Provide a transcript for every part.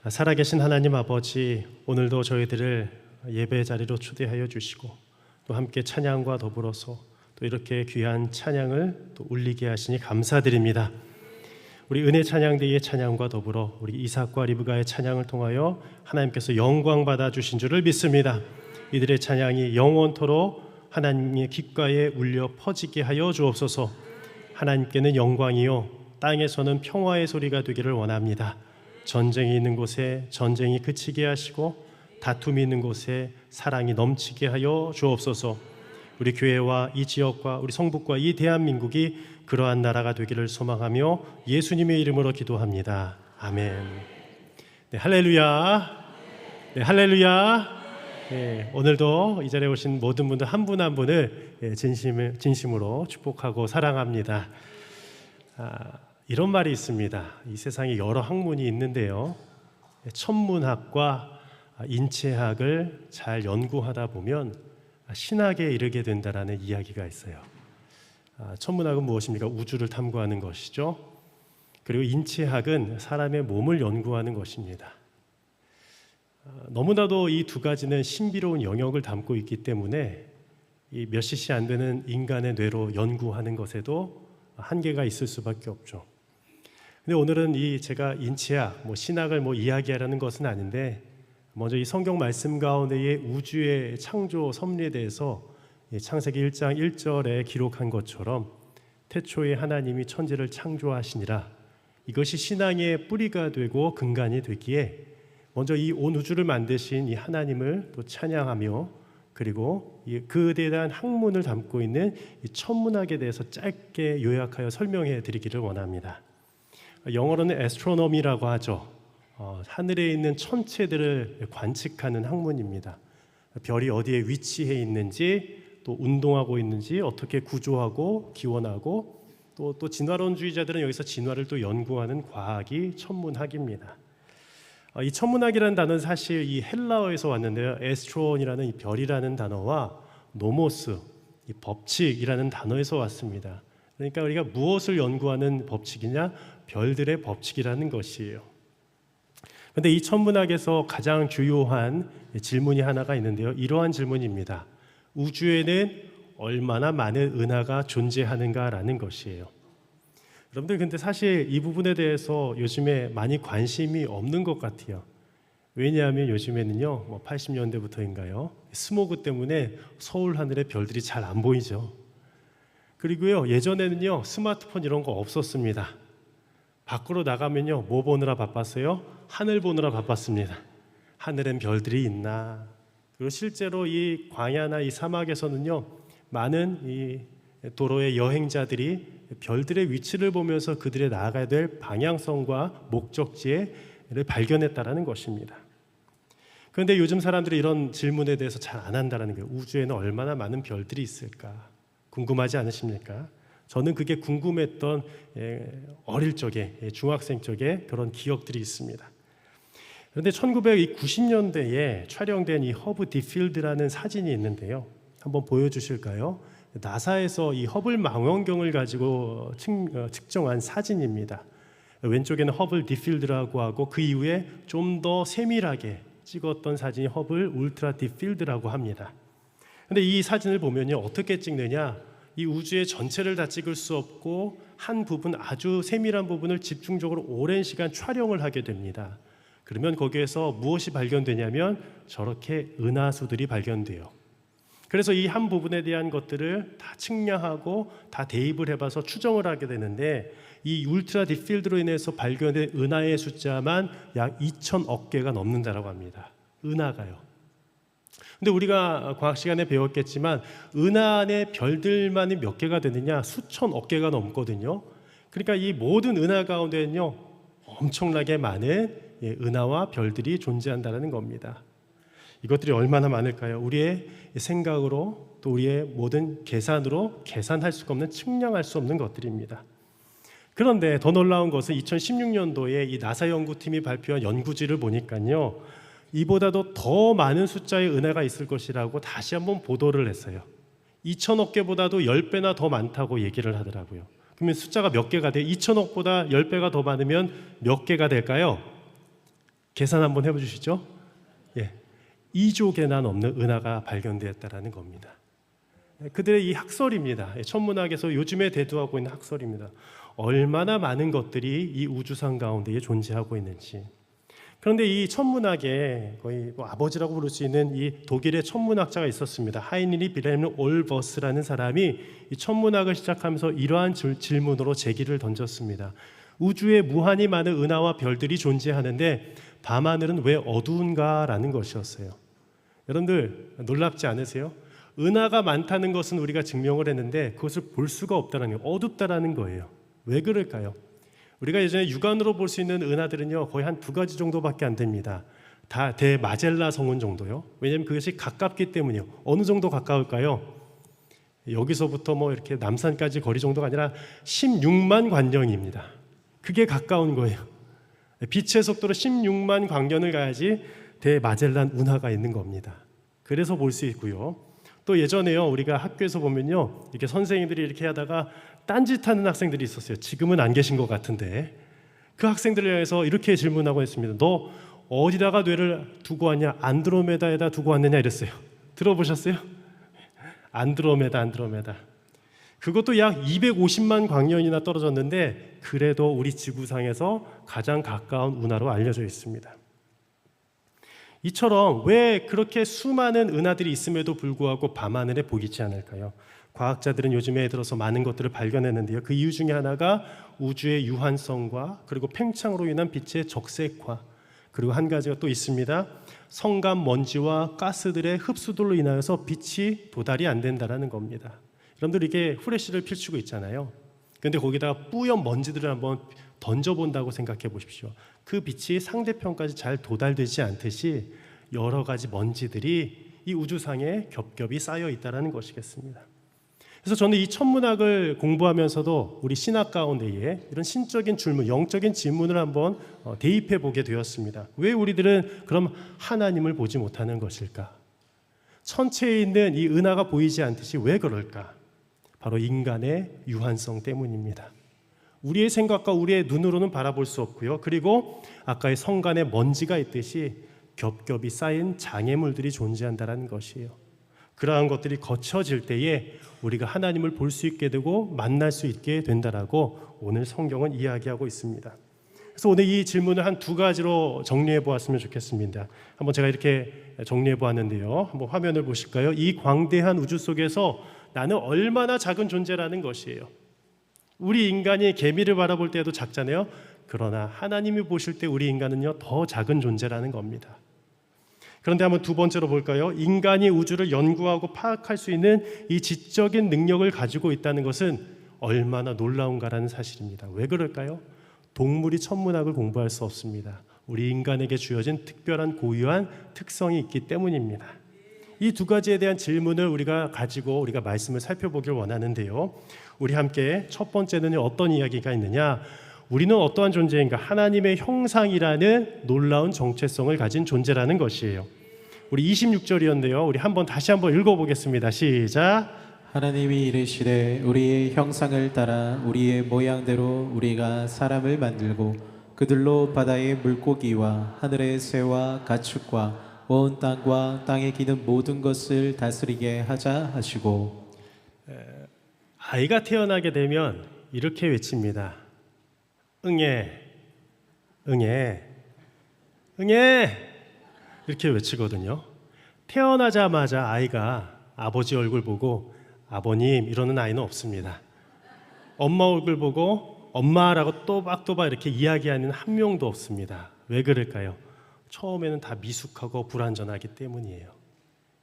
살아계신 하나님 아버지, 오늘도 저희들을 예배 자리로 초대하여 주시고 또 함께 찬양과 더불어서 또 이렇게 귀한 찬양을 또 울리게 하시니 감사드립니다. 우리 은혜 찬양대의 찬양과 더불어 우리 이삭과 리브가의 찬양을 통하여 하나님께서 영광 받아 주신 줄을 믿습니다. 이들의 찬양이 영원토록 하나님의 귓가에 울려 퍼지게 하여 주옵소서. 하나님께는 영광이요 땅에서는 평화의 소리가 되기를 원합니다. 전쟁이 있는 곳에 전쟁이 그치게 하시고 다툼이 있는 곳에 사랑이 넘치게 하여 주옵소서. 우리 교회와 이 지역과 우리 성북과 이 대한민국이 그러한 나라가 되기를 소망하며 예수님의 이름으로 기도합니다. 아멘. 네, 할렐루야. 네, 할렐루야. 네, 오늘도 이 자리에 오신 모든 분들 한 분 한 분을 진심으로 축복하고 사랑합니다. 이런 말이 있습니다. 이 세상에 여러 학문이 있는데요, 천문학과 인체학을 잘 연구하다 보면 신학에 이르게 된다라는 이야기가 있어요. 천문학은 무엇입니까? 우주를 탐구하는 것이죠. 그리고 인체학은 사람의 몸을 연구하는 것입니다. 너무나도 이 두 가지는 신비로운 영역을 담고 있기 때문에 이 몇 cc 안 되는 인간의 뇌로 연구하는 것에도 한계가 있을 수밖에 없죠. 근데 오늘은 제가 인체학, 신학을 이야기하려는 것은 아닌데, 먼저 이 성경 말씀 가운데의 우주의 창조 섭리에 대해서 창세기 1장 1절에 기록한 것처럼 태초에 하나님이 천지를 창조하시니라, 이것이 신앙의 뿌리가 되고 근간이 되기에 먼저 이 온 우주를 만드신 이 하나님을 또 찬양하며, 그리고 그에 대한 학문을 담고 있는 이 천문학에 대해서 짧게 요약하여 설명해 드리기를 원합니다. 영어로는 astronomy라고 하죠. 하늘에 있는 천체들을 관측하는 학문입니다. 별이 어디에 위치해 있는지, 또 운동하고 있는지, 어떻게 구조하고 기원하고, 또 진화론주의자들은 여기서 진화를 또 연구하는 과학이 천문학입니다. 이 천문학이라는 단어는 사실 이 헬라어에서 왔는데요, 에스트론이라는 이 별이라는 단어와 노모스, 이 법칙이라는 단어에서 왔습니다. 그러니까 우리가 무엇을 연구하는 법칙이냐? 별들의 법칙이라는 것이에요. 그런데 이 천문학에서 가장 주요한 질문이 하나가 있는데요, 이러한 질문입니다. 우주에는 얼마나 많은 은하가 존재하는가라는 것이에요. 여러분들, 근데 사실 이 부분에 대해서 요즘에 많이 관심이 없는 것 같아요. 왜냐하면 요즘에는요, 80년대부터인가요, 스모그 때문에 서울 하늘에 별들이 잘 안 보이죠. 그리고요, 예전에는요, 스마트폰 이런 거 없었습니다. 밖으로 나가면요, 뭐 보느라 바빴어요? 하늘 보느라 바빴습니다. 하늘엔 별들이 있나? 그리고 실제로 이 광야나 이 사막에서는요, 많은 이 도로의 여행자들이 별들의 위치를 보면서 그들의 나아가야 될 방향성과 목적지를 발견했다라는 것입니다. 그런데 요즘 사람들이 이런 질문에 대해서 잘 안 한다는 거예요. 우주에는 얼마나 많은 별들이 있을까? 궁금하지 않으십니까? 저는 그게 궁금했던 어릴 적에, 중학생 쪽에 그런 기억들이 있습니다. 그런데 1990년대에 촬영된 이 허브 디필드라는 사진이 있는데요, 한번 보여주실까요? 나사에서 이 허블 망원경을 가지고 측정한 사진입니다. 왼쪽에는 허블 디필드라고 하고, 그 이후에 좀 더 세밀하게 찍었던 사진이 허블 울트라 디필드라고 합니다. 그런데 이 사진을 보면요, 어떻게 찍느냐? 이 우주의 전체를 다 찍을 수 없고 한 부분, 아주 세밀한 부분을 집중적으로 오랜 시간 촬영을 하게 됩니다. 그러면 거기에서 무엇이 발견되냐면 저렇게 은하수들이 발견돼요. 그래서 이 한 부분에 대한 것들을 다 측량하고 다 대입을 해봐서 추정을 하게 되는데, 이 울트라 딥필드로 인해서 발견된 은하의 숫자만 약 2천억 개가 넘는다라고 합니다. 은하가요. 근데 우리가 과학 시간에 배웠겠지만 은하 안에 별들만이 몇 개가 되느냐? 수천억 개가 넘거든요. 그러니까 이 모든 은하 가운데는요, 엄청나게 많은 은하와 별들이 존재한다는 겁니다. 이것들이 얼마나 많을까요? 우리의 생각으로, 또 우리의 모든 계산으로 계산할 수가 없는, 측량할 수 없는 것들입니다. 그런데 더 놀라운 것은 2016년도에 이 나사 연구팀이 발표한 연구지를 보니까요, 이보다도 더 많은 숫자의 은하가 있을 것이라고 다시 한번 보도를 했어요. 2천억 개보다도 10배나 더 많다고 얘기를 하더라고요. 그러면 숫자가 몇 개가 돼요? 2천억보다 10배가 더 많으면 몇 개가 될까요? 계산 한번 해보시죠. 2조 개나 넘는 은하가 발견되었다라는 겁니다. 그들의 이 학설입니다. 천문학에서 요즘에 대두하고 있는 학설입니다. 얼마나 많은 것들이 이 우주상 가운데에 존재하고 있는지. 그런데 이 천문학의 거의 아버지라고 부를 수 있는 이 독일의 천문학자가 있었습니다. 하이니리 빌헬름 올버스라는 사람이 이 천문학을 시작하면서 이러한 질문으로 제기를 던졌습니다. 우주에 무한히 많은 은하와 별들이 존재하는데 밤하늘은 왜 어두운가라는 것이었어요. 여러분들 놀랍지 않으세요? 은하가 많다는 것은 우리가 증명을 했는데 그것을 볼 수가 없다는 거예요. 어둡다라는 거예요. 왜 그럴까요? 우리가 예전에 육안으로 볼 수 있는 은하들은요 거의 한 2가지 정도밖에 안 됩니다. 다 대마젤라 성운 정도요. 왜냐하면 그것이 가깝기 때문이요. 어느 정도 가까울까요? 여기서부터 뭐 이렇게 남산까지 거리 정도가 아니라 16만 광년입니다. 그게 가까운 거예요. 빛의 속도로 16만 광년을 가야지 대마젤란 운하가 있는 겁니다. 그래서 볼 수 있고요. 또 예전에요 우리가 학교에서 보면요 이렇게 선생님들이 이렇게 하다가 딴짓하는 학생들이 있었어요. 지금은 안 계신 것 같은데 그 학생들을 향해서 이렇게 질문하고 했습니다. 너 어디다가 뇌를 두고 왔냐? 안드로메다에다 두고 왔느냐 이랬어요. 들어보셨어요? 안드로메다. 그것도 약 250만 광년이나 떨어졌는데 그래도 우리 지구상에서 가장 가까운 운하로 알려져 있습니다. 이처럼 왜 그렇게 수많은 은하들이 있음에도 불구하고 밤하늘에 보이지 않을까요? 과학자들은 요즘에 들어서 많은 것들을 발견했는데요. 그 이유 중에 하나가 우주의 유한성과 그리고 팽창으로 인한 빛의 적색화, 그리고 한 가지가 또 있습니다. 성간 먼지와 가스들의 흡수들로 인하여서 빛이 도달이 안 된다는 겁니다. 여러분들 이게 후레쉬를 펼치고 있잖아요. 그런데 거기다가 뿌연 먼지들을 한번 던져본다고 생각해 보십시오. 그 빛이 상대편까지 잘 도달되지 않듯이 여러 가지 먼지들이 이 우주상에 겹겹이 쌓여 있다는 것이겠습니다. 그래서 저는 이 천문학을 공부하면서도 우리 신학 가운데에 이런 신적인 질문, 영적인 질문을 한번 대입해 보게 되었습니다. 왜 우리들은 그럼 하나님을 보지 못하는 것일까? 천체에 있는 이 은하가 보이지 않듯이 왜 그럴까? 바로 인간의 유한성 때문입니다. 우리의 생각과 우리의 눈으로는 바라볼 수 없고요. 그리고 아까의 성간에 먼지가 있듯이 겹겹이 쌓인 장애물들이 존재한다는 것이에요. 그러한 것들이 거쳐질 때에 우리가 하나님을 볼 수 있게 되고 만날 수 있게 된다라고 오늘 성경은 이야기하고 있습니다. 그래서 오늘 이 질문을 한 2가지로 정리해 보았으면 좋겠습니다. 한번 제가 이렇게 정리해 보았는데요. 한번 화면을 보실까요? 이 광대한 우주 속에서 나는 얼마나 작은 존재라는 것이에요. 우리 인간이 개미를 바라볼 때도 작잖아요. 그러나 하나님이 보실 때 우리 인간은요 더 작은 존재라는 겁니다. 그런데 한번 2번째로 볼까요? 인간이 우주를 연구하고 파악할 수 있는 이 지적인 능력을 가지고 있다는 것은 얼마나 놀라운가라는 사실입니다. 왜 그럴까요? 동물이 천문학을 공부할 수 없습니다. 우리 인간에게 주어진 특별한 고유한 특성이 있기 때문입니다. 이 2가지에 대한 질문을 우리가 가지고 우리가 말씀을 살펴보길 원하는데요. 우리 함께 첫 번째는 어떤 이야기가 있느냐? 우리는 어떠한 존재인가? 하나님의 형상이라는 놀라운 정체성을 가진 존재라는 것이에요. 우리 26절이었는데요. 우리 다시 한번 읽어보겠습니다. 시작. 하나님이 이르시되 우리의 형상을 따라 우리의 모양대로 우리가 사람을 만들고 그들로 바다의 물고기와 하늘의 새와 가축과 온 땅과 땅에 기는 모든 것을 다스리게 하자 하시고. 아이가 태어나게 되면 이렇게 외칩니다. 응애, 응애, 응애 이렇게 외치거든요. 태어나자마자 아이가 아버지 얼굴 보고 아버님 이러는 아이는 없습니다. 엄마 얼굴 보고 엄마라고 또박또박 이렇게 이야기하는 한 명도 없습니다. 왜 그럴까요? 처음에는 다 미숙하고 불완전하기 때문이에요.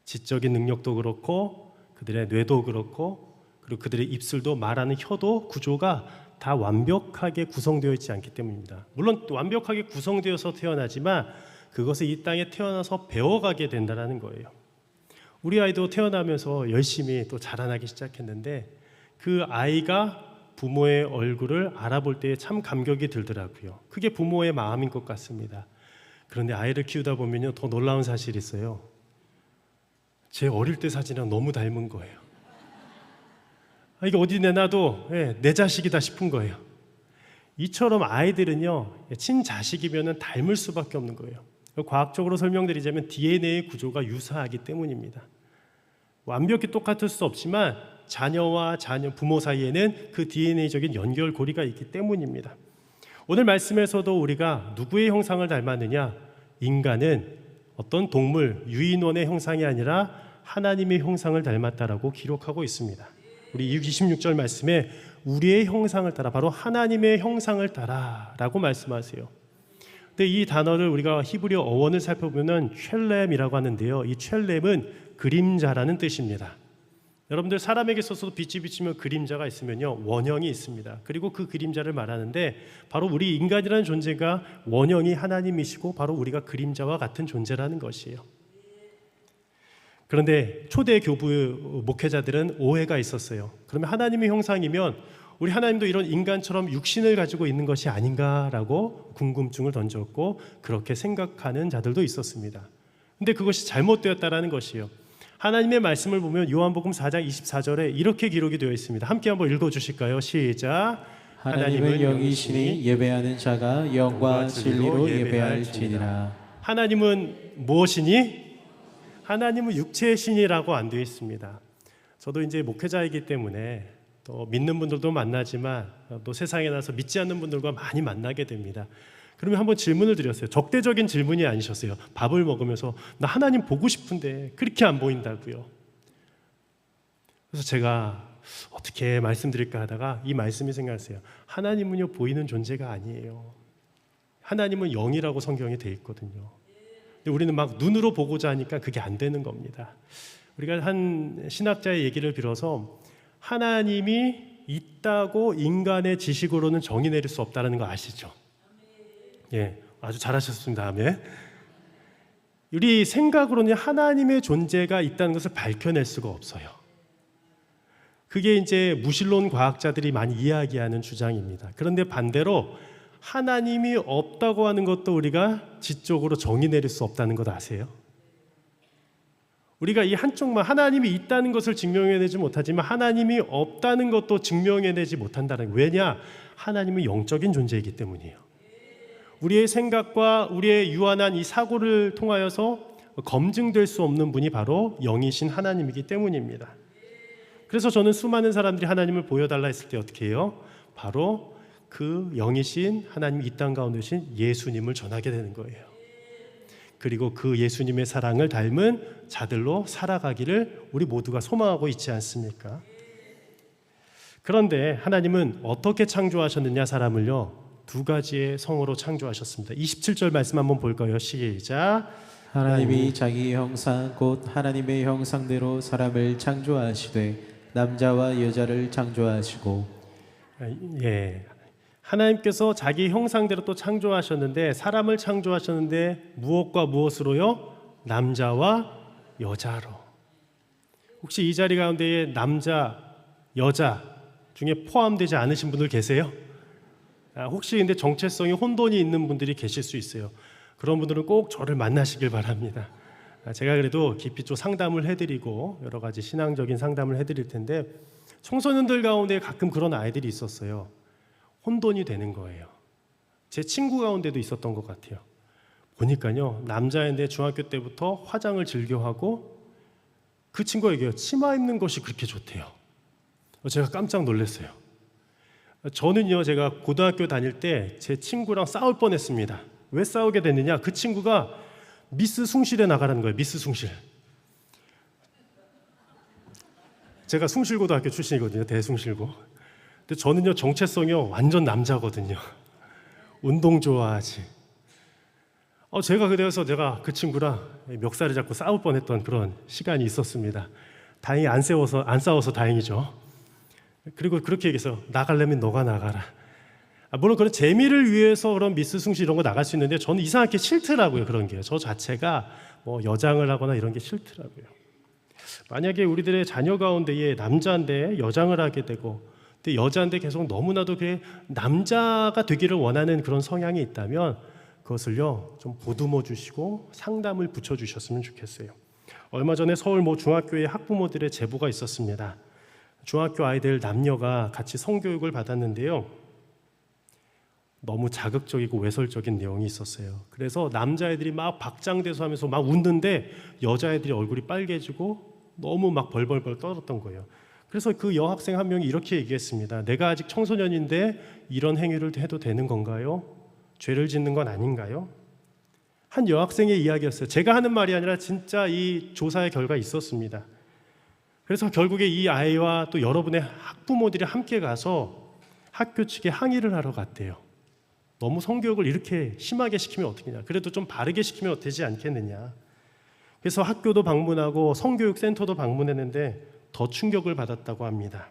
지적인 능력도 그렇고 그들의 뇌도 그렇고 그리고 그들의 입술도 말하는 혀도 구조가 다 완벽하게 구성되어 있지 않기 때문입니다. 물론 완벽하게 구성되어서 태어나지만 그것을 이 땅에 태어나서 배워가게 된다는 거예요. 우리 아이도 태어나면서 열심히 또 자라나기 시작했는데 그 아이가 부모의 얼굴을 알아볼 때에 참 감격이 들더라고요. 그게 부모의 마음인 것 같습니다. 그런데 아이를 키우다 보면요 더 놀라운 사실이 있어요. 제 어릴 때 사진이랑 너무 닮은 거예요. 이게 어디 내놔도 내 자식이다 싶은 거예요. 이처럼 아이들은요, 친자식이면 닮을 수밖에 없는 거예요. 과학적으로 설명드리자면 DNA의 구조가 유사하기 때문입니다. 완벽히 똑같을 수 없지만 자녀와 부모 사이에는 그 DNA적인 연결고리가 있기 때문입니다. 오늘 말씀에서도 우리가 누구의 형상을 닮았느냐? 인간은 어떤 동물, 유인원의 형상이 아니라 하나님의 형상을 닮았다라고 기록하고 있습니다. 우리 26절 말씀에 우리의 형상을 따라, 바로 하나님의 형상을 따라라고 말씀하세요. 근데 이 단어를 우리가 히브리어 어원을 살펴보면 첼렘이라고 하는데요. 이 첼렘은 그림자라는 뜻입니다. 여러분들 사람에게 있어서도 빛이 비치면 그림자가 있으면요, 원형이 있습니다. 그리고 그 그림자를 말하는데 바로 우리 인간이라는 존재가 원형이 하나님이시고 바로 우리가 그림자와 같은 존재라는 것이에요. 그런데 초대 교부 목회자들은 오해가 있었어요. 그러면 하나님의 형상이면 우리 하나님도 이런 인간처럼 육신을 가지고 있는 것이 아닌가라고 궁금증을 던졌고 그렇게 생각하는 자들도 있었습니다. 근데 그것이 잘못되었다라는 것이에요. 하나님의 말씀을 보면 요한복음 4장 24절에 이렇게 기록이 되어 있습니다. 함께 한번 읽어주실까요? 시작. 하나님은 영이시니 예배하는 자가 영과 진리로 예배할지니라. 하나님은 무엇이니? 하나님은 육체의 신이라고 안 되어 있습니다. 저도 이제 목회자이기 때문에 또 믿는 분들도 만나지만 또 세상에 나서 믿지 않는 분들과 많이 만나게 됩니다. 그러면 한번 질문을 드렸어요. 적대적인 질문이 아니셨어요. 밥을 먹으면서 나 하나님 보고 싶은데 그렇게 안 보인다고요. 그래서 제가 어떻게 말씀드릴까 하다가 이 말씀이 생각났어요. 하나님은요, 보이는 존재가 아니에요. 하나님은 영이라고 성경에 돼 있거든요. 근데 우리는 막 눈으로 보고자 하니까 그게 안 되는 겁니다. 우리가 한 신학자의 얘기를 빌어서 하나님이 있다고 인간의 지식으로는 정의 내릴 수 없다는 거 아시죠? 예, 아주 잘하셨습니다. 아멘. 우리 생각으로는 하나님의 존재가 있다는 것을 밝혀낼 수가 없어요. 그게 이제 무신론 과학자들이 많이 이야기하는 주장입니다. 그런데 반대로 하나님이 없다고 하는 것도 우리가 지적으로 정의 내릴 수 없다는 것 아세요? 우리가 이 한쪽만 하나님이 있다는 것을 증명해내지 못하지만 하나님이 없다는 것도 증명해내지 못한다는 거예요. 왜냐? 하나님은 영적인 존재이기 때문이에요. 우리의 생각과 우리의 유한한 이 사고를 통하여서 검증될 수 없는 분이 바로 영이신 하나님이기 때문입니다. 그래서 저는 수많은 사람들이 하나님을 보여달라 했을 때 어떻게 해요? 바로 그 영이신 하나님, 이 땅 가운데 오신 예수님을 전하게 되는 거예요. 그리고 그 예수님의 사랑을 닮은 자들로 살아가기를 우리 모두가 소망하고 있지 않습니까? 그런데 하나님은 어떻게 창조하셨느냐? 사람을요, 두 가지의 성으로 창조하셨습니다. 27절 말씀 한번 볼까요? 시작. 하나님이 자기 형상 곧 하나님의 형상대로 사람을 창조하시되 남자와 여자를 창조하시고. 예, 하나님께서 자기 형상대로 또 창조하셨는데 사람을 창조하셨는데 무엇과 무엇으로요? 남자와 여자로. 혹시 이 자리 가운데에 남자, 여자 중에 포함되지 않으신 분들 계세요? 혹시 근데 정체성이 혼돈이 있는 분들이 계실 수 있어요. 그런 분들은 꼭 저를 만나시길 바랍니다. 제가 그래도 깊이 좀 상담을 해드리고 여러 가지 신앙적인 상담을 해드릴 텐데 청소년들 가운데 가끔 그런 아이들이 있었어요. 혼돈이 되는 거예요. 제 친구 가운데도 있었던 것 같아요. 보니까요, 남자인데 중학교 때부터 화장을 즐겨하고 그 친구가 얘기해요. 치마 입는 것이 그렇게 좋대요. 제가 깜짝 놀랐어요. 저는요, 제가 고등학교 다닐 때 제 친구랑 싸울 뻔했습니다. 왜 싸우게 됐느냐? 그 친구가 미스 숭실에 나가라는 거예요. 미스 숭실. 제가 숭실고등학교 출신이거든요. 대숭실고. 근데 저는요, 정체성이요, 완전 남자거든요. 운동 좋아하지. 제가 그래서 그 친구랑 멱살을 잡고 싸울 뻔했던 그런 시간이 있었습니다. 다행히 안 싸워서 다행이죠. 그리고 그렇게 얘기해서 나가려면 너가 나가라. 물론 그런 재미를 위해서 그런 미스 숭실 이런 거 나갈 수 있는데 저는 이상하게 싫더라고요. 그런 게요. 저 자체가 뭐 여장을 하거나 이런 게 싫더라고요. 만약에 우리들의 자녀 가운데에 남자인데 여장을 하게 되고 근데 여자인데 계속 너무나도 그 남자가 되기를 원하는 그런 성향이 있다면 그것을요, 좀 보듬어 주시고 상담을 붙여 주셨으면 좋겠어요. 얼마 전에 서울 모 중학교에 학부모들의 제보가 있었습니다. 중학교 아이들 남녀가 같이 성교육을 받았는데요, 너무 자극적이고 외설적인 내용이 있었어요. 그래서 남자애들이 막 박장대소하면서 막 웃는데 여자애들이 얼굴이 빨개지고 너무 막 벌벌벌 떨었던 거예요. 그래서 그 여학생 한 명이 이렇게 얘기했습니다. 내가 아직 청소년인데 이런 행위를 해도 되는 건가요? 죄를 짓는 건 아닌가요? 한 여학생의 이야기였어요. 제가 하는 말이 아니라 진짜 이 조사의 결과 있었습니다. 그래서 결국에 이 아이와 또 여러분의 학부모들이 함께 가서 학교 측에 항의를 하러 갔대요. 너무 성교육을 이렇게 심하게 시키면 어떻겠냐. 그래도 좀 바르게 시키면 되지 않겠느냐. 그래서 학교도 방문하고 성교육센터도 방문했는데 더 충격을 받았다고 합니다.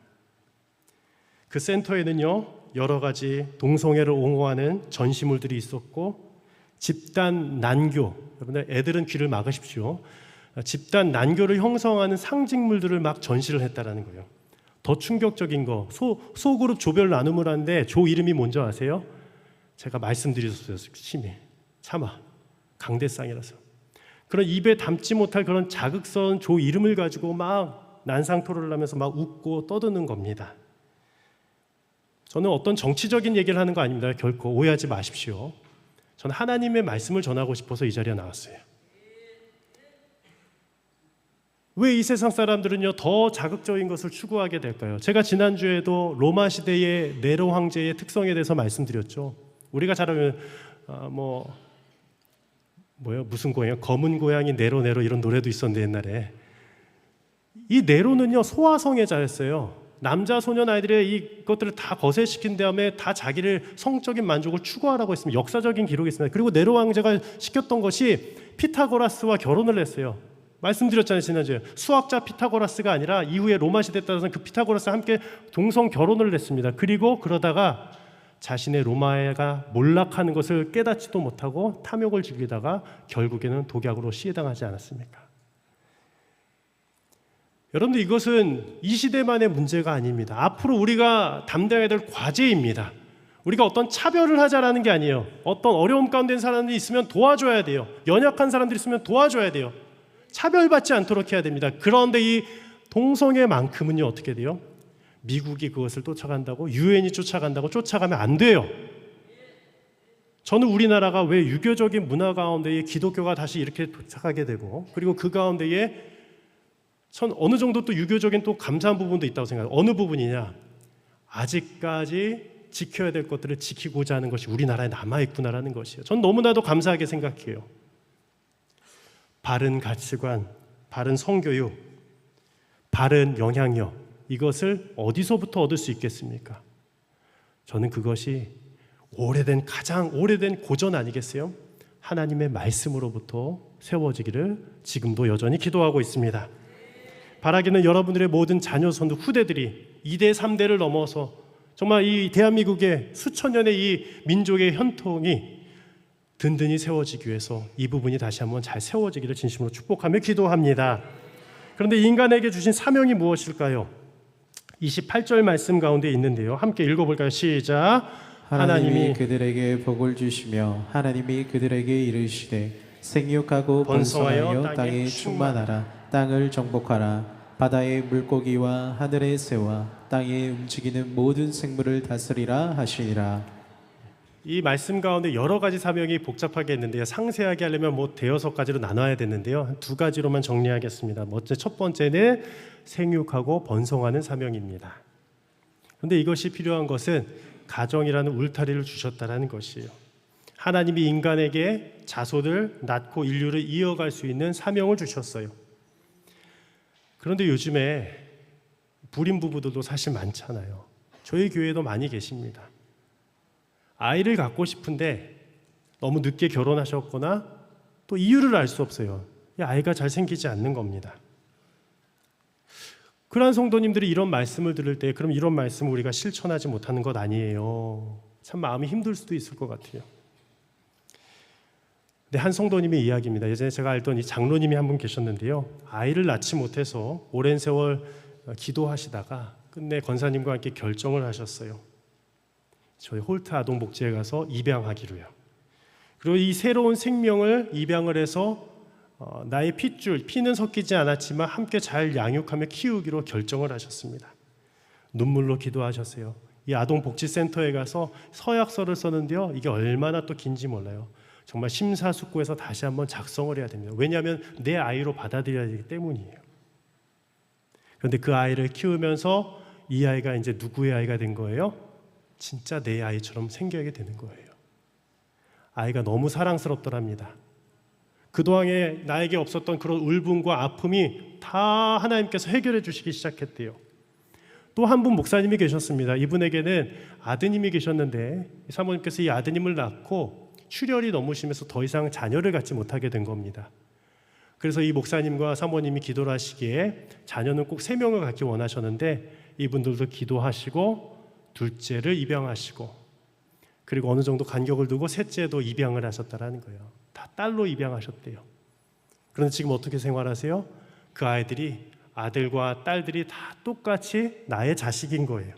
그 센터에는요, 여러 가지 동성애를 옹호하는 전시물들이 있었고 집단 난교, 여러분들 애들은 귀를 막으십시오. 집단 난교를 형성하는 상징물들을 막 전시를 했다라는 거예요. 더 충격적인 거, 소그룹 조별 나눔을 하는데 조 이름이 뭔지 아세요? 제가 말씀드렸어요. 심히 차마 강대상이라서. 그런 입에 담지 못할 그런 자극스러운 조 이름을 가지고 막 난상토론을 하면서 막 웃고 떠드는 겁니다. 저는 어떤 정치적인 얘기를 하는 거 아닙니다. 결코 오해하지 마십시오. 저는 하나님의 말씀을 전하고 싶어서 이 자리에 나왔어요. 왜 이 세상 사람들은요 더 자극적인 것을 추구하게 될까요? 제가 지난주에도 로마 시대의 네로 황제의 특성에 대해서 말씀드렸죠. 우리가 잘 알면 무슨 고양이? 검은 고양이 네로 이런 노래도 있었는데 옛날에. 이 네로는요 소아성애자였어요. 남자 소년 아이들의 이것들을 다 거세시킨 다음에 다 자기를 성적인 만족을 추구하라고 했습니다. 역사적인 기록이 있습니다. 그리고 네로 황제가 시켰던 것이 피타고라스와 결혼을 했어요. 말씀드렸잖아요 지난주에. 수학자 피타고라스가 아니라 이후에 로마 시대에 따라서는 그 피타고라스와 함께 동성 결혼을 했습니다. 그리고 그러다가 자신의 로마가 몰락하는 것을 깨닫지도 못하고 탐욕을 즐기다가 결국에는 독약으로 시해당하지 않았습니까? 여러분들 이것은 이 시대만의 문제가 아닙니다. 앞으로 우리가 담당해야 될 과제입니다. 우리가 어떤 차별을 하자라는 게 아니에요. 어떤 어려움 가운데 있는 사람들이 있으면 도와줘야 돼요. 연약한 사람들이 있으면 도와줘야 돼요. 차별받지 않도록 해야 됩니다. 그런데 이 동성애만큼은요 어떻게 돼요? 미국이 그것을 쫓아간다고, 유엔이 쫓아간다고 쫓아가면 안 돼요. 저는 우리나라가 왜 유교적인 문화 가운데에 기독교가 다시 이렇게 도착하게 되고, 그리고 그 가운데에 전 어느 정도 또 유교적인 또 감사한 부분도 있다고 생각해요. 어느 부분이냐? 아직까지 지켜야 될 것들을 지키고자 하는 것이 우리나라에 남아있구나라는 것이에요. 전 너무나도 감사하게 생각해요. 바른 가치관, 바른 성교육, 바른 영향력, 이것을 어디서부터 얻을 수 있겠습니까? 저는 그것이 가장 오래된 고전 아니겠어요? 하나님의 말씀으로부터 세워지기를 지금도 여전히 기도하고 있습니다. 바라기는 여러분들의 모든 자녀 손도 후대들이 2대 3대를 넘어서 정말 이 대한민국의 수천 년의 이 민족의 현통이 든든히 세워지기 위해서 이 부분이 다시 한번 잘 세워지기를 진심으로 축복하며 기도합니다. 그런데 인간에게 주신 사명이 무엇일까요? 28절 말씀 가운데 있는데요. 함께 읽어볼까요? 시작. 하나님이 그들에게 복을 주시며 하나님이 그들에게 이르시되 생육하고 번성하여 땅에 충만하라. 땅을 정복하라. 바다의 물고기와 하늘의 새와 땅에 움직이는 모든 생물을 다스리라 하시니라. 이 말씀 가운데 여러 가지 사명이 복잡하게 있는데요. 상세하게 하려면 대여섯 가지로 나눠야 되는데요. 두 가지로만 정리하겠습니다. 먼저 첫 번째는 생육하고 번성하는 사명입니다. 그런데 이것이 필요한 것은 가정이라는 울타리를 주셨다는 것이에요. 하나님이 인간에게 자손을 낳고 인류를 이어갈 수 있는 사명을 주셨어요. 그런데 요즘에 불임 부부들도 사실 많잖아요. 저희 교회도 많이 계십니다. 아이를 갖고 싶은데 너무 늦게 결혼하셨거나 또 이유를 알 수 없어요. 아이가 잘 생기지 않는 겁니다. 그러한 성도님들이 이런 말씀을 들을 때 그럼 이런 말씀을 우리가 실천하지 못하는 것 아니에요. 참 마음이 힘들 수도 있을 것 같아요. 근데 한 성도님의 이야기입니다. 예전에 제가 알던 이 장로님이 한 분 계셨는데요. 아이를 낳지 못해서 오랜 세월 기도하시다가 끝내 권사님과 함께 결정을 하셨어요. 저희 홀트 아동복지에 가서 입양하기로요. 그리고 이 새로운 생명을 입양을 해서 나의 핏줄, 피는 섞이지 않았지만 함께 잘 양육하며 키우기로 결정을 하셨습니다. 눈물로 기도하셨어요. 이 아동복지센터에 가서 서약서를 썼는데요. 이게 얼마나 또 긴지 몰라요. 정말 심사숙고해서 다시 한번 작성을 해야 됩니다. 왜냐하면 내 아이로 받아들여야 되기 때문이에요. 그런데 그 아이를 키우면서 이 아이가 이제 누구의 아이가 된 거예요? 진짜 내 아이처럼 생겨야 되는 거예요. 아이가 너무 사랑스럽더랍니다. 그동안에 나에게 없었던 그런 울분과 아픔이 다 하나님께서 해결해 주시기 시작했대요. 또 한 분 목사님이 계셨습니다. 이분에게는 아드님이 계셨는데 사모님께서 이 아드님을 낳고 출혈이 너무 심해서 더 이상 자녀를 갖지 못하게 된 겁니다. 그래서 이 목사님과 사모님이 기도를 하시기에 자녀는 꼭 3명을 갖기 원하셨는데 이분들도 기도하시고 둘째를 입양하시고 그리고 어느 정도 간격을 두고 셋째도 입양을 하셨다라는 거예요. 다 딸로 입양하셨대요. 그런데 지금 어떻게 생활하세요? 그 아이들이 아들과 딸들이 다 똑같이 나의 자식인 거예요.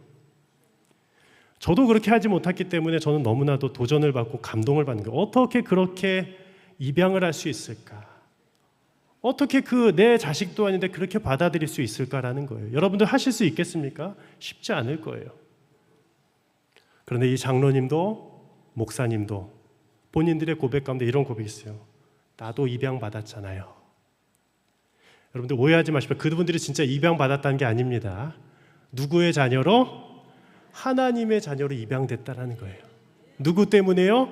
저도 그렇게 하지 못했기 때문에 저는 너무나도 도전을 받고 감동을 받는 거예요. 어떻게 그렇게 입양을 할 수 있을까? 어떻게 그 내 자식도 아닌데 그렇게 받아들일 수 있을까라는 거예요. 여러분들 하실 수 있겠습니까? 쉽지 않을 거예요. 그런데 이 장로님도 목사님도 본인들의 고백 가운데 이런 고백이 있어요. 나도 입양받았잖아요. 여러분들 오해하지 마시고 그분들이 진짜 입양받았다는 게 아닙니다. 누구의 자녀로? 하나님의 자녀로 입양됐다는 거예요. 누구 때문에요?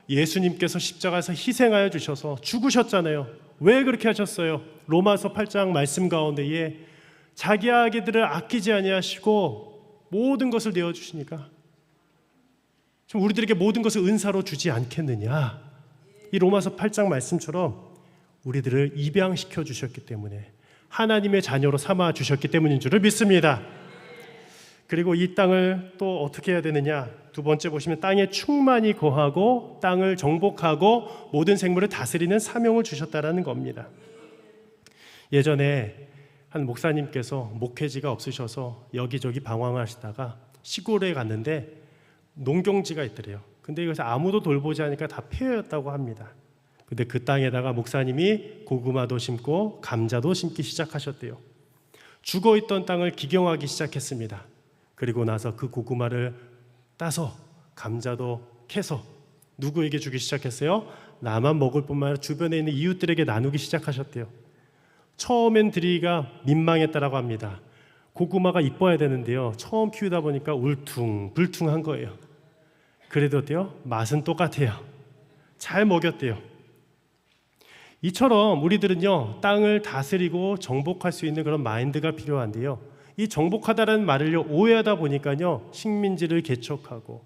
예수님께서 십자가에서 희생하여 주셔서 죽으셨잖아요. 왜 그렇게 하셨어요? 로마서 8장 말씀 가운데에 자기 아기들을 아끼지 아니하시고 모든 것을 내어주시니까 좀 우리들에게 모든 것을 은사로 주지 않겠느냐. 이 로마서 8장 말씀처럼 우리들을 입양시켜 주셨기 때문에 하나님의 자녀로 삼아 주셨기 때문인 줄을 믿습니다. 그리고 이 땅을 또 어떻게 해야 되느냐. 두 번째 보시면 땅에 충만히 거하고 땅을 정복하고 모든 생물을 다스리는 사명을 주셨다라는 겁니다. 예전에 한 목사님께서 목회지가 없으셔서 여기저기 방황하시다가 시골에 갔는데 농경지가 있더래요. 근데 이것을 아무도 돌보지 않으니까 다 폐허였다고 합니다. 근데 그 땅에다가 목사님이 고구마도 심고 감자도 심기 시작하셨대요. 죽어있던 땅을 기경하기 시작했습니다. 그리고 나서 그 고구마를 따서 감자도 캐서 누구에게 주기 시작했어요? 나만 먹을 뿐만 아니라 주변에 있는 이웃들에게 나누기 시작하셨대요. 처음엔 드리기가 민망했다라고 합니다. 고구마가 이뻐야 되는데요. 처음 키우다 보니까 울퉁불퉁한 거예요. 그래도 어때요? 맛은 똑같아요. 잘 먹였대요. 이처럼 우리들은요, 땅을 다스리고 정복할 수 있는 그런 마인드가 필요한데요. 이 정복하다라는 말을요, 오해하다 보니까요, 식민지를 개척하고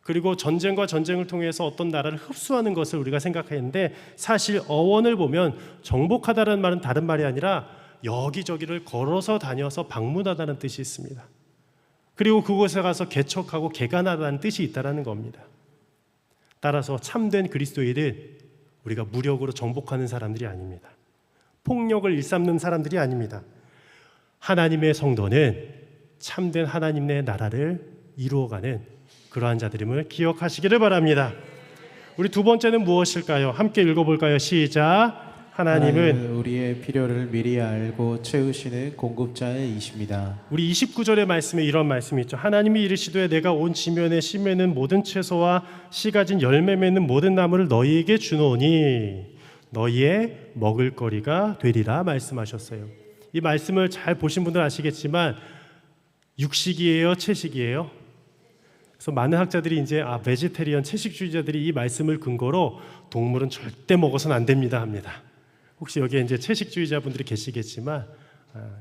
그리고 전쟁과 전쟁을 통해서 어떤 나라를 흡수하는 것을 우리가 생각했는데 사실 어원을 보면 정복하다라는 말은 다른 말이 아니라 여기저기를 걸어서 다녀서 방문하다는 뜻이 있습니다. 그리고 그곳에 가서 개척하고 개간하다는 뜻이 있다는 겁니다. 따라서 참된 그리스도인은 우리가 무력으로 정복하는 사람들이 아닙니다. 폭력을 일삼는 사람들이 아닙니다. 하나님의 성도는 참된 하나님의 나라를 이루어가는 그러한 자들임을 기억하시기를 바랍니다. 우리 두 번째는 무엇일까요? 함께 읽어볼까요? 시작. 하나님은 우리의 필요를 미리 알고 채우시는 공급자이십니다. 우리 29절의 말씀에 이런 말씀이 있죠. 하나님이 이르시되 내가 온 지면에 씨 맺는 모든 채소와 씨 가진 열매 맺는 모든 나무를 너희에게 주노니 너희의 먹을거리가 되리라 말씀하셨어요. 이 말씀을 잘 보신 분들 아시겠지만 육식이에요, 채식이에요? 그래서 많은 학자들이 이제 베지테리언 채식주의자들이 이 말씀을 근거로 동물은 절대 먹어서는 안 됩니다 합니다. 혹시 여기에 이제 채식주의자분들이 계시겠지만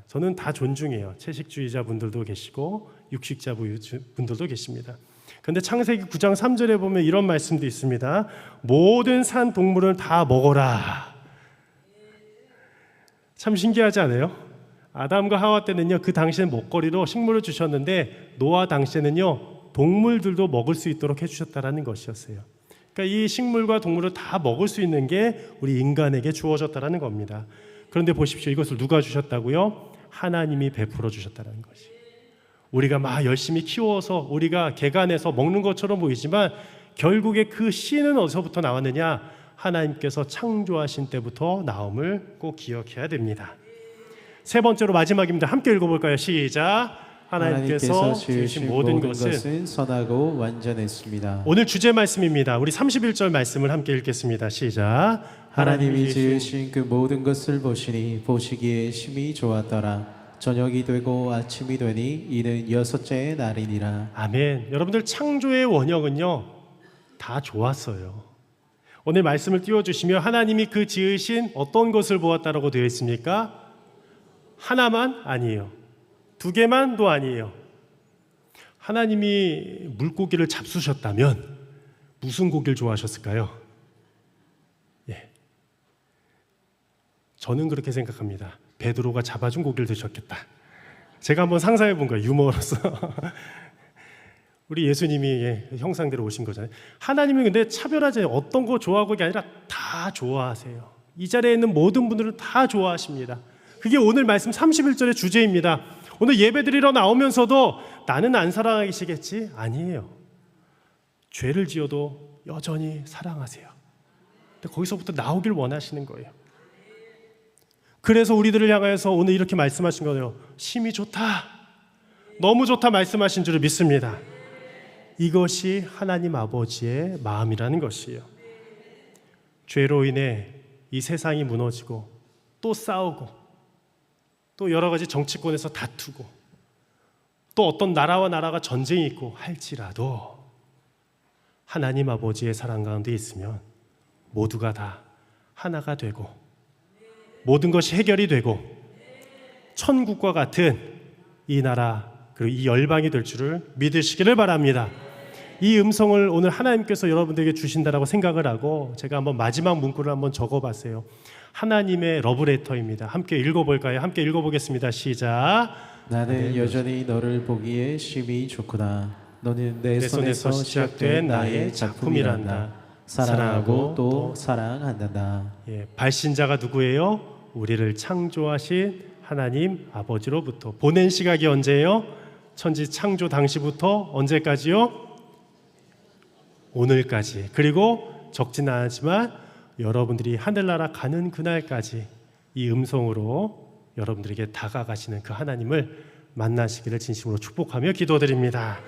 저는 다 존중해요. 채식주의자분들도 계시고 육식자분들도 계십니다. 그런데 창세기 9장 3절에 보면 이런 말씀도 있습니다. 모든 산 동물을 다 먹어라. 참 신기하지 않아요? 아담과 하와 때는요, 그 당시에 먹거리로 식물을 주셨는데 노아 당시에는요, 동물들도 먹을 수 있도록 해주셨다라는 것이었어요. 그러니까 이 식물과 동물을 다 먹을 수 있는 게 우리 인간에게 주어졌다라는 겁니다. 그런데 보십시오. 이것을 누가 주셨다고요? 하나님이 베풀어 주셨다는 것이. 우리가 막 열심히 키워서 우리가 개간해서 먹는 것처럼 보이지만 결국에 그 씨는 어디서부터 나왔느냐? 하나님께서 창조하신 때부터 나옴을 꼭 기억해야 됩니다. 세 번째로 마지막입니다. 함께 읽어볼까요? 시작. 하나님께서 지으신 모든 것은 선하고 완전했습니다. 오늘 주제 말씀입니다. 우리 31절 말씀을 함께 읽겠습니다. 시작. 하나님이 지으신 그 모든 것을 보시니 보시기에 심히 좋았더라. 저녁이 되고 아침이 되니 이는 여섯째의 날이니라. 아멘. 여러분들 창조의 원형은요 다 좋았어요. 오늘 말씀을 띄워주시며 하나님이 그 지으신 어떤 것을 보았다라고 되어 있습니까? 하나만 아니에요. 두 개만도 아니에요. 하나님이 물고기를 잡수셨다면 무슨 고기를 좋아하셨을까요? 예, 저는 그렇게 생각합니다. 베드로가 잡아준 고기를 드셨겠다. 제가 한번 상상해 본 거예요. 유머로서. 우리 예수님이 형상대로 오신 거잖아요. 하나님은 근데 차별하지 않아요. 어떤 거 좋아하고 게 아니라 다 좋아하세요. 이 자리에 있는 모든 분들은 다 좋아하십니다. 그게 오늘 말씀 31절의 주제입니다. 오늘 예배드리러 나오면서도 나는 안 사랑하시겠지? 아니에요. 죄를 지어도 여전히 사랑하세요. 근데 거기서부터 나오길 원하시는 거예요. 그래서 우리들을 향하여서 오늘 이렇게 말씀하신 거예요. 심히 좋다, 너무 좋다 말씀하신 줄을 믿습니다. 이것이 하나님 아버지의 마음이라는 것이에요. 죄로 인해 이 세상이 무너지고 또 싸우고 또 여러 가지 정치권에서 다투고 또 어떤 나라와 나라가 전쟁이 있고 할지라도 하나님 아버지의 사랑 가운데 있으면 모두가 다 하나가 되고 모든 것이 해결이 되고 천국과 같은 이 나라 그리고 이 열방이 될 줄을 믿으시기를 바랍니다. 이 음성을 오늘 하나님께서 여러분들에게 주신다라고 생각을 하고 제가 한번 마지막 문구를 한번 적어봤어요. 하나님의 러브레터입니다. 함께 읽어볼까요? 함께 읽어보겠습니다. 시작. 나는 여전히 너를 보기에 심히 좋구나. 너는 내 손에서 시작된 나의 작품이란다. 사랑하고 또 사랑한다. 예, 발신자가 누구예요? 우리를 창조하신 하나님 아버지로부터. 보낸 시각이 언제예요? 천지 창조 당시부터 언제까지요? 오늘까지. 그리고 적진 않지만 여러분들이 하늘나라 가는 그날까지 이 음성으로 여러분들에게 다가가시는 그 하나님을 만나시기를 진심으로 축복하며 기도드립니다.